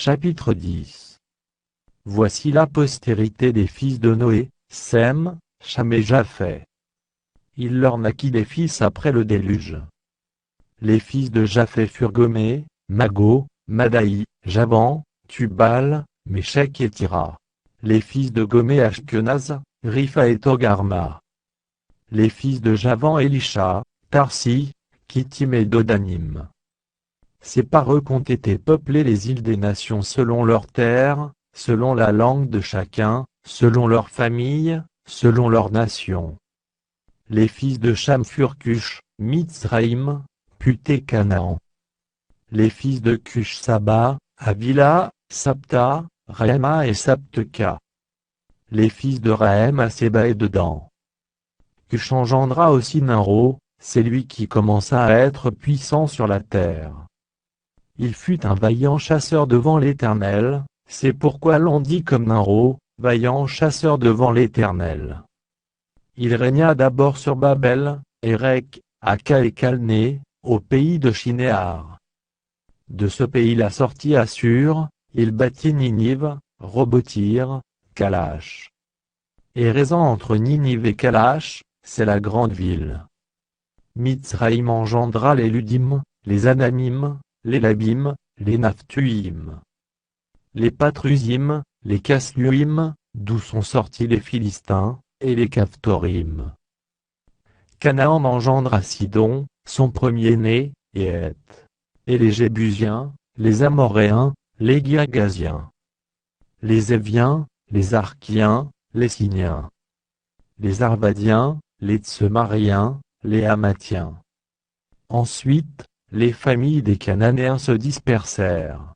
Chapitre 10. Voici la postérité des fils de Noé, Sem, Cham et Japheth. Il leur naquit des fils après le déluge. Les fils de Japheth furent Gomé, Mago, Madaï, Javan, Tubal, Méchec et Tira. Les fils de Gomé Ashkenaz, Ripha et Togarma. Les fils de Javan Elisha, Tarsi, Kittim et Dodanim. C'est par eux qu'ont été peuplées les îles des nations selon leurs terres, selon la langue de chacun, selon leur famille, selon leur nation. Les fils de Cham furent Cush, Mitzraïm, Put et Canaan. Les fils de Cush Saba, Havila, Sapta, Rahéma et Sapteka. Les fils de Rahem Seba et Dedan. Cush engendra aussi Nimro, c'est lui qui commença à être puissant sur la terre. Il fut un vaillant chasseur devant l'Éternel, c'est pourquoi l'on dit comme Nimro, vaillant chasseur devant l'Éternel. Il régna d'abord sur Babel, Érec, Aka et Calné, au pays de Shinéar. De ce pays la sortit Assur, il bâtit Ninive, Robotyr, Kalash. Et raisant entre Ninive et Kalash, c'est la grande ville. Mitzraïm engendra les Ludim, les Anamim, les Labim, les Naphtuim. Les Patrusim, les Casluim, d'où sont sortis les Philistins, et les Caphtorim. Canaan engendra Sidon, son premier-né, et Heth. Et les Jébusiens, les Amoréens, les Girgasiens. Les Éviens, les Arkiens, les Siniens. Les Arvadiens, les Tsemariens, les Hamathiens. Ensuite, les familles des Cananéens se dispersèrent.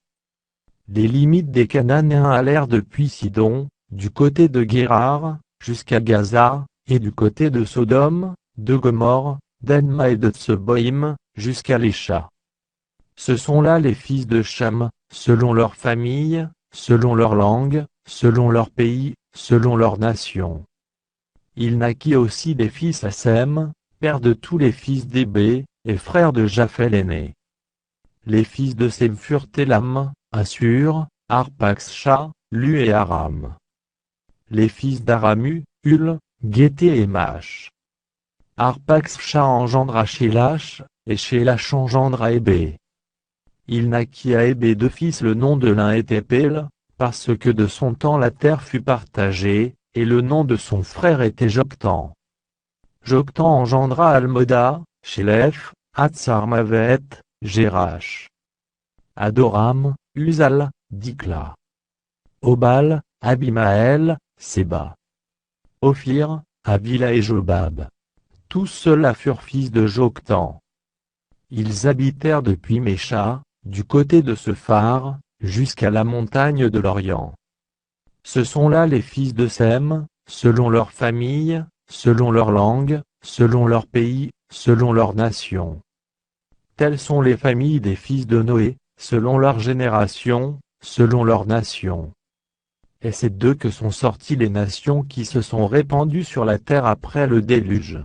Les limites des Cananéens allèrent depuis Sidon, du côté de Guérar, jusqu'à Gaza, et du côté de Sodome, de Gomorrhe, d'Adma et de Tseboïm, jusqu'à Lécha. Ce sont là les fils de Cham, selon leur famille, selon leur langue, selon leur pays, selon leur nation. Il naquit aussi des fils à Sem, père de tous les fils d'Hébé, et frère de Japheth l'aîné. Les fils de Sem furent Élam, Assur, Arpaxsha, Lu et Aram. Les fils d'Aramu, Hul, Guété et Mash. Arpaxsha engendra Shélach, et Shélach engendra Hébé. Il naquit à Hébé deux fils, le nom de l'un était Pél, parce que de son temps la terre fut partagée, et le nom de son frère était Joktan. Joktan engendra Almoda, Shélef, Hatsarmavet, Jérach. Adoram, Uzal, Dikla. Obal, Abimaël, Séba. Ophir, Havila et Jobab. Tous ceux-là furent fils de Joktan. Ils habitèrent depuis Mécha, du côté de ce phare, jusqu'à la montagne de l'Orient. Ce sont là les fils de Sem, selon leur famille, selon leur langue, selon leur pays, selon leur nation. Telles sont les familles des fils de Noé, selon leur génération, selon leur nation. Et c'est d'eux que sont sorties les nations qui se sont répandues sur la terre après le déluge.